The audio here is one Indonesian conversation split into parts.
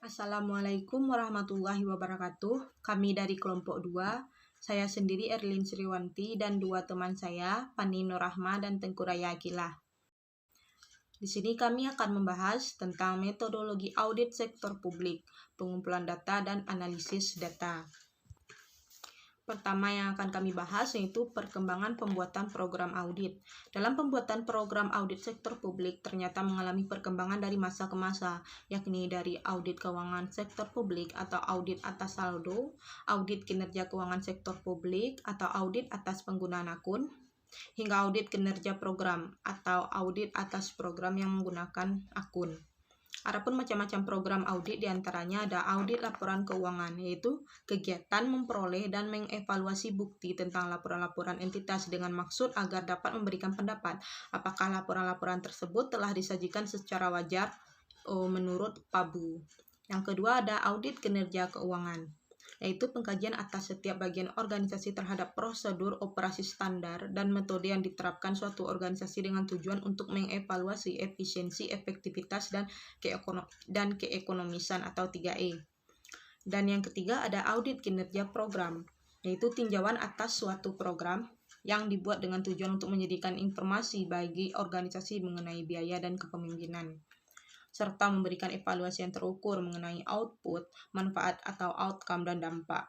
Assalamualaikum warahmatullahi wabarakatuh. Kami dari kelompok 2, saya sendiri Erlin Sriwanti dan dua teman saya, Fani Nurrahma dan Tengku Raya Akilah. Di sini kami akan membahas tentang metodologi audit sektor publik, pengumpulan data dan analisis data. Pertama yang akan kami bahas yaitu perkembangan pembuatan program audit. Dalam pembuatan program audit sektor publik ternyata mengalami perkembangan dari masa ke masa, yakni dari audit keuangan sektor publik atau audit atas saldo, audit kinerja keuangan sektor publik atau audit atas penggunaan akun, hingga audit kinerja program atau audit atas program yang menggunakan akun. Adapun macam-macam program audit diantaranya ada audit laporan keuangan, yaitu kegiatan memperoleh dan mengevaluasi bukti tentang laporan-laporan entitas dengan maksud agar dapat memberikan pendapat apakah laporan-laporan tersebut telah disajikan secara wajar menurut PABU. Yang kedua ada audit kinerja keuangan, yaitu pengkajian atas setiap bagian organisasi terhadap prosedur operasi standar dan metode yang diterapkan suatu organisasi dengan tujuan untuk mengevaluasi efisiensi, efektivitas, dan keekonomisan atau 3E. Dan yang ketiga ada audit kinerja program, yaitu tinjauan atas suatu program yang dibuat dengan tujuan untuk menyediakan informasi bagi organisasi mengenai biaya dan kepemimpinan, serta memberikan evaluasi yang terukur mengenai output, manfaat atau outcome, dan dampak.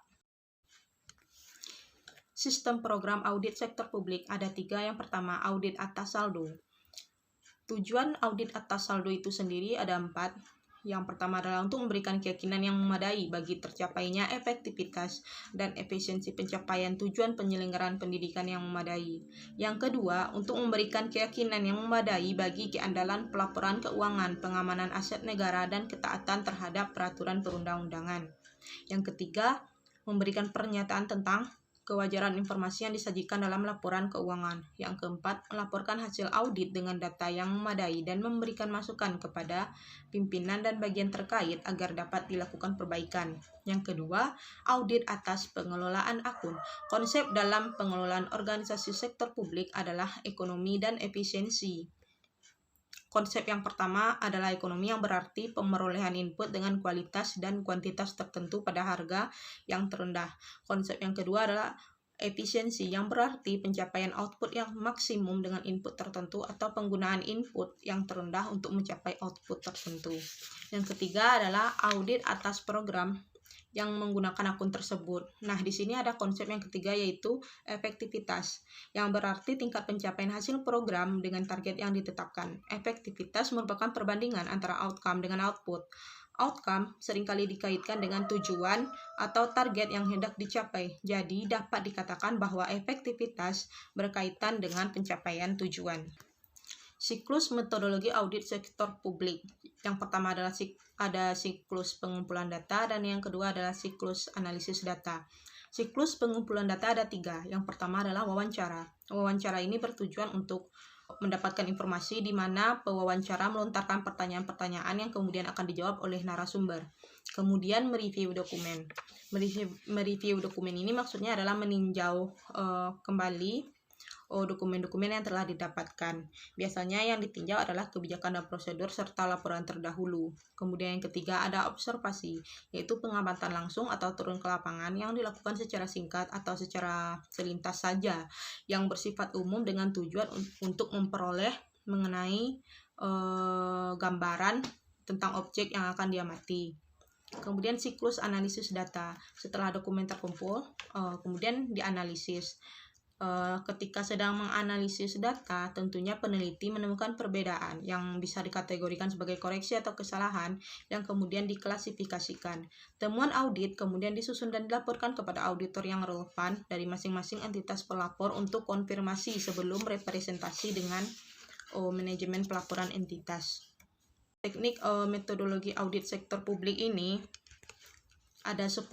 Sistem program audit sektor publik ada 3. Yang pertama, audit atas saldo. Tujuan audit atas saldo itu sendiri ada 4. Yang pertama adalah untuk memberikan keyakinan yang memadai bagi tercapainya efektivitas dan efisiensi pencapaian tujuan penyelenggaraan pendidikan yang memadai. Yang kedua, untuk memberikan keyakinan yang memadai bagi keandalan pelaporan keuangan, pengamanan aset negara, dan ketaatan terhadap peraturan perundang-undangan. Yang ketiga, memberikan pernyataan tentang kewajaran informasi yang disajikan dalam laporan keuangan. Yang keempat, melaporkan hasil audit dengan data yang memadai dan memberikan masukan kepada pimpinan dan bagian terkait agar dapat dilakukan perbaikan. Yang kedua, audit atas pengelolaan akun. Konsep dalam pengelolaan organisasi sektor publik adalah ekonomi dan efisiensi. Konsep yang pertama adalah ekonomi, yang berarti pemerolehan input dengan kualitas dan kuantitas tertentu pada harga yang terendah. Konsep yang kedua adalah efisiensi, yang berarti pencapaian output yang maksimum dengan input tertentu atau penggunaan input yang terendah untuk mencapai output tertentu. Yang ketiga adalah audit atas program yang menggunakan akun tersebut. Nah, di sini ada konsep yang ketiga yaitu efektivitas, yang berarti tingkat pencapaian hasil program dengan target yang ditetapkan. Efektivitas merupakan perbandingan antara outcome dengan output. Outcome seringkali dikaitkan dengan tujuan atau target yang hendak dicapai. Jadi, dapat dikatakan bahwa efektivitas berkaitan dengan pencapaian tujuan. Siklus metodologi audit sektor publik. Yang pertama adalah ada siklus pengumpulan data dan yang kedua adalah siklus analisis data. Siklus pengumpulan data ada 3. Yang pertama adalah wawancara. Wawancara ini bertujuan untuk mendapatkan informasi di mana pewawancara melontarkan pertanyaan-pertanyaan yang kemudian akan dijawab oleh narasumber. Kemudian mereview dokumen. Mereview dokumen ini maksudnya adalah meninjau kembali dokumen-dokumen yang telah didapatkan. Biasanya yang ditinjau adalah kebijakan dan prosedur serta laporan terdahulu. Kemudian yang ketiga ada observasi, yaitu pengamatan langsung atau turun ke lapangan yang dilakukan secara singkat atau secara selintas saja, yang bersifat umum dengan tujuan untuk memperoleh mengenai gambaran tentang objek yang akan diamati. Kemudian siklus analisis data. Setelah dokumen terkumpul, kemudian dianalisis. Ketika sedang menganalisis data, tentunya peneliti menemukan perbedaan yang bisa dikategorikan sebagai koreksi atau kesalahan yang kemudian diklasifikasikan. Temuan audit kemudian disusun dan dilaporkan kepada auditor yang relevan dari masing-masing entitas pelapor untuk konfirmasi sebelum representasi dengan manajemen pelaporan entitas. Teknik metodologi audit sektor publik ini ada 10.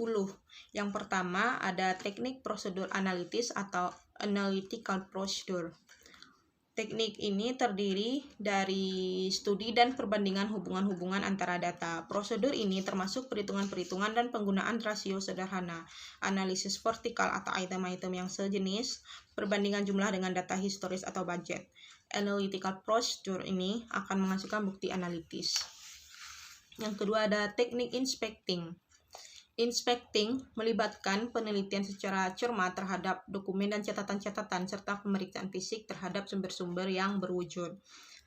Yang pertama ada teknik prosedur analitis atau analytical procedure. Teknik ini terdiri dari studi dan perbandingan hubungan-hubungan antara data. Prosedur ini termasuk perhitungan-perhitungan dan penggunaan rasio sederhana, analisis vertikal atau item-item yang sejenis, perbandingan jumlah dengan data historis atau budget. Analytical procedure ini akan menghasilkan bukti analitis. Yang kedua ada teknik inspecting. Inspecting melibatkan penelitian secara cermat terhadap dokumen dan catatan-catatan serta pemeriksaan fisik terhadap sumber-sumber yang berwujud.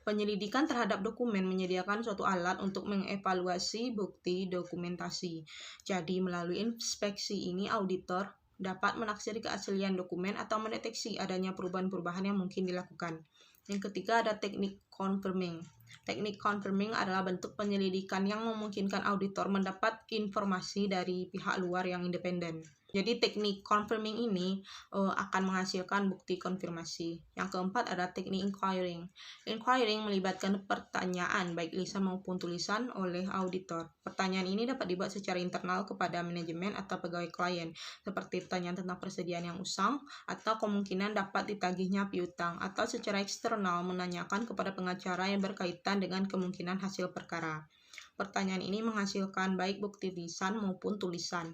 Penyelidikan terhadap dokumen menyediakan suatu alat untuk mengevaluasi bukti dokumentasi. Jadi, melalui inspeksi ini auditor dapat menaksiri keaslian dokumen atau mendeteksi adanya perubahan-perubahan yang mungkin dilakukan. Yang ketiga ada teknik confirming. Teknik confirming adalah bentuk penyelidikan yang memungkinkan auditor mendapat informasi dari pihak luar yang independen. Jadi teknik confirming ini akan menghasilkan bukti konfirmasi. Yang keempat ada teknik inquiring. Inquiring melibatkan pertanyaan baik lisan maupun tulisan oleh auditor. Pertanyaan ini dapat dibuat secara internal kepada manajemen atau pegawai klien, seperti pertanyaan tentang persediaan yang usang atau kemungkinan dapat ditagihnya piutang, atau secara eksternal menanyakan kepada pengacara yang berkaitan dengan kemungkinan hasil perkara. Pertanyaan ini menghasilkan baik bukti lisan maupun tulisan.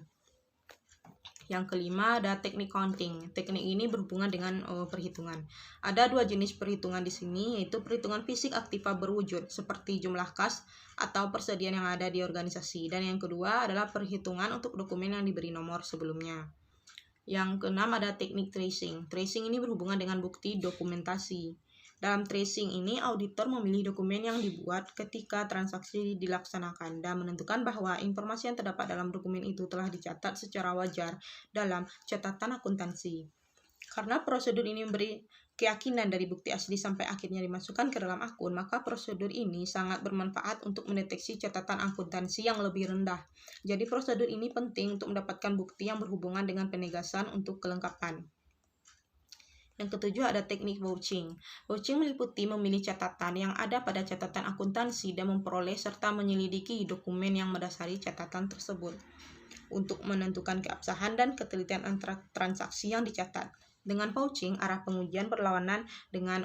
Yang kelima ada teknik counting. Teknik ini berhubungan dengan perhitungan. Ada dua jenis perhitungan di sini, yaitu perhitungan fisik aktiva berwujud seperti jumlah kas atau persediaan yang ada di organisasi. Dan yang kedua adalah perhitungan untuk dokumen yang diberi nomor sebelumnya. Yang keenam ada teknik tracing. Tracing ini berhubungan dengan bukti dokumentasi. Dalam tracing ini, auditor memilih dokumen yang dibuat ketika transaksi dilaksanakan dan menentukan bahwa informasi yang terdapat dalam dokumen itu telah dicatat secara wajar dalam catatan akuntansi. Karena prosedur ini memberi keyakinan dari bukti asli sampai akhirnya dimasukkan ke dalam akun, maka prosedur ini sangat bermanfaat untuk mendeteksi catatan akuntansi yang lebih rendah. Jadi prosedur ini penting untuk mendapatkan bukti yang berhubungan dengan penegasan untuk kelengkapan. Yang ketujuh ada teknik vouching. Vouching meliputi memilih catatan yang ada pada catatan akuntansi dan memperoleh serta menyelidiki dokumen yang mendasari catatan tersebut untuk menentukan keabsahan dan ketelitian antara transaksi yang dicatat. Dengan vouching, arah pengujian berlawanan dengan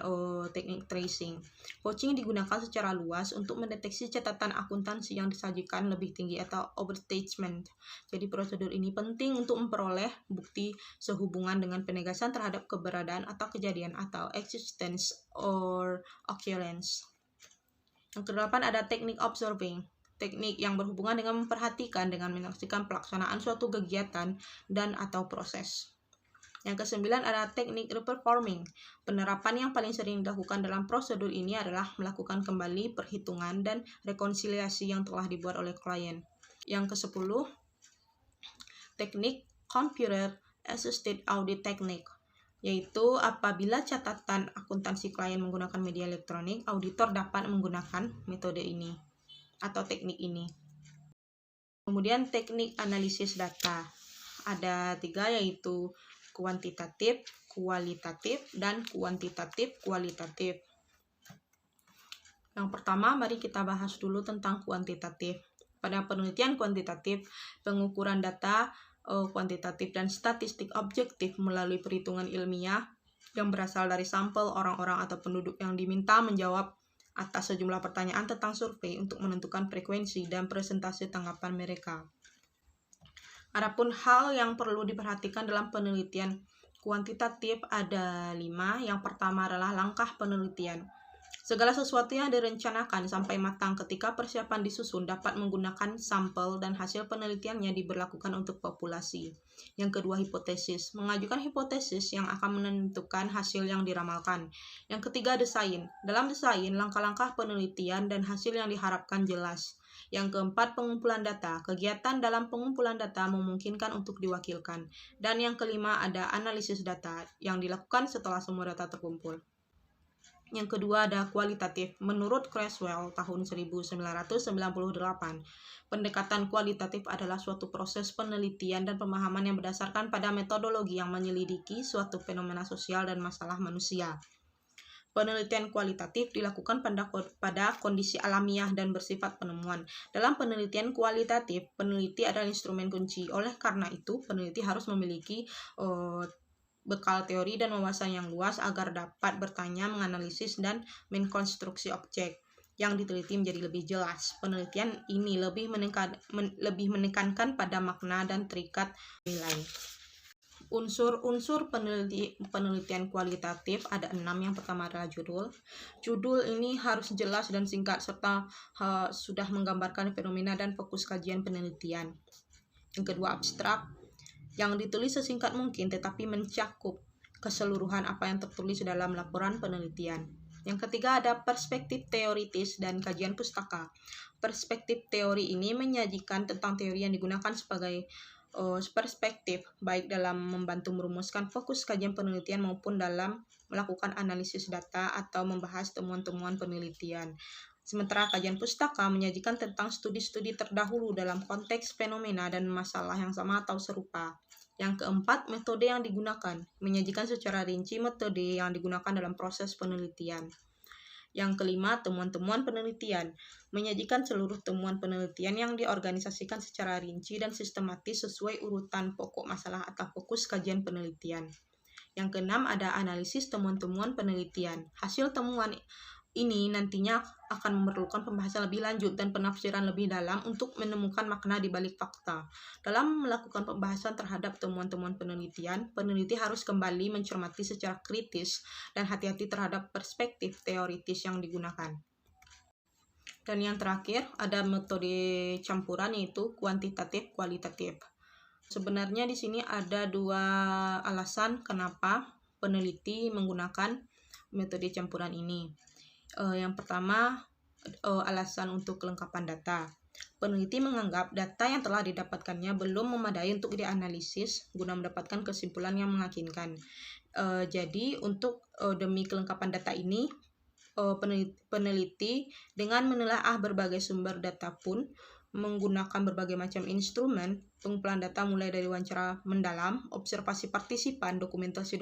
teknik tracing. Vouching digunakan secara luas untuk mendeteksi catatan akuntansi yang disajikan lebih tinggi atau overstatement. Jadi prosedur ini penting untuk memperoleh bukti sehubungan dengan penegasan terhadap keberadaan atau kejadian atau existence or occurrence. Yang kedelapan ada teknik observing. Teknik yang berhubungan dengan memperhatikan dengan menyaksikan pelaksanaan suatu kegiatan dan atau proses. Yang kesembilan ada teknik reperforming. Penerapan yang paling sering dilakukan dalam prosedur ini adalah melakukan kembali perhitungan dan rekonsiliasi yang telah dibuat oleh klien. Yang kesepuluh, teknik computer assisted audit technique, yaitu apabila catatan akuntansi klien menggunakan media elektronik, auditor dapat menggunakan metode ini atau teknik ini. Kemudian teknik analisis data. Ada 3, yaitu kuantitatif, kualitatif, dan kuantitatif kualitatif. Yang pertama, mari kita bahas dulu tentang kuantitatif. Pada penelitian kuantitatif, pengukuran data kuantitatif dan statistik objektif melalui perhitungan ilmiah yang berasal dari sampel orang-orang atau penduduk yang diminta menjawab atas sejumlah pertanyaan tentang survei untuk menentukan frekuensi dan presentasi tanggapan mereka. Adapun hal yang perlu diperhatikan dalam penelitian kuantitatif ada 5. Yang pertama adalah langkah penelitian. Segala sesuatu yang direncanakan sampai matang ketika persiapan disusun dapat menggunakan sampel dan hasil penelitiannya diberlakukan untuk populasi. Yang kedua, hipotesis. Mengajukan hipotesis yang akan menentukan hasil yang diramalkan. Yang ketiga, desain. Dalam desain, langkah-langkah penelitian dan hasil yang diharapkan jelas. Yang keempat, pengumpulan data. Kegiatan dalam pengumpulan data memungkinkan untuk diwakilkan. Dan yang kelima, ada analisis data yang dilakukan setelah semua data terkumpul. Yang kedua ada kualitatif. Menurut Creswell tahun 1998, pendekatan kualitatif adalah suatu proses penelitian dan pemahaman yang berdasarkan pada metodologi yang menyelidiki suatu fenomena sosial dan masalah manusia. Penelitian kualitatif dilakukan pada kondisi alamiah dan bersifat penemuan. Dalam penelitian kualitatif, peneliti adalah instrumen kunci. Oleh karena itu, peneliti harus memiliki bekal teori dan wawasan yang luas agar dapat bertanya, menganalisis, dan mengkonstruksi objek yang diteliti menjadi lebih jelas. Penelitian ini lebih menekankan pada makna dan terikat nilai. Unsur-unsur penelitian kualitatif ada 6. Yang pertama adalah judul. Judul ini harus jelas dan singkat serta sudah menggambarkan fenomena dan fokus kajian penelitian. Yang kedua abstrak, yang ditulis sesingkat mungkin tetapi mencakup keseluruhan apa yang tertulis dalam laporan penelitian. Yang ketiga ada perspektif teoritis dan kajian pustaka. Perspektif teori ini menyajikan tentang teori yang digunakan sebagai perspektif baik dalam membantu merumuskan fokus kajian penelitian maupun dalam melakukan analisis data atau membahas temuan-temuan penelitian. Sementara kajian pustaka menyajikan tentang studi-studi terdahulu dalam konteks fenomena dan masalah yang sama atau serupa. Yang keempat, metode yang digunakan menyajikan secara rinci metode yang digunakan dalam proses penelitian. Yang kelima, temuan-temuan penelitian menyajikan seluruh temuan penelitian yang diorganisasikan secara rinci dan sistematis sesuai urutan pokok masalah atau fokus kajian penelitian. Yang keenam, ada analisis temuan-temuan penelitian. Hasil temuan ini nantinya akan memerlukan pembahasan lebih lanjut dan penafsiran lebih dalam untuk menemukan makna di balik fakta. Dalam melakukan pembahasan terhadap temuan-temuan penelitian, peneliti harus kembali mencermati secara kritis dan hati-hati terhadap perspektif teoritis yang digunakan. Dan yang terakhir, ada metode campuran yaitu kuantitatif kualitatif. Sebenarnya di sini ada 2 alasan kenapa peneliti menggunakan metode campuran ini. Yang pertama, alasan untuk kelengkapan data. Peneliti menganggap data yang telah didapatkannya belum memadai untuk dianalisis guna mendapatkan kesimpulan yang meyakinkan. Jadi untuk demi kelengkapan data ini, peneliti dengan menelaah berbagai sumber data pun menggunakan berbagai macam instrumen pengumpulan data mulai dari wawancara mendalam, observasi partisipan, dokumentasi,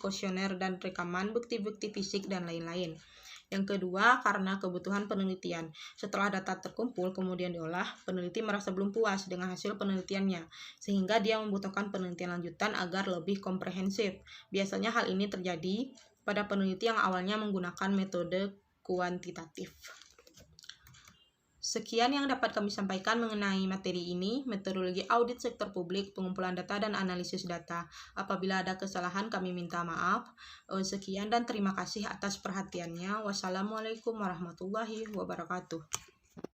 kuesioner dan rekaman, bukti-bukti fisik, dan lain-lain. Yang kedua, karena kebutuhan penelitian. Setelah data terkumpul kemudian diolah, peneliti merasa belum puas dengan hasil penelitiannya, sehingga dia membutuhkan penelitian lanjutan agar lebih komprehensif. Biasanya hal ini terjadi pada peneliti yang awalnya menggunakan metode kuantitatif. Sekian yang dapat kami sampaikan mengenai materi ini, metodologi audit sektor publik, pengumpulan data dan analisis data. Apabila ada kesalahan kami minta maaf. Sekian dan terima kasih atas perhatiannya. Wassalamualaikum warahmatullahi wabarakatuh.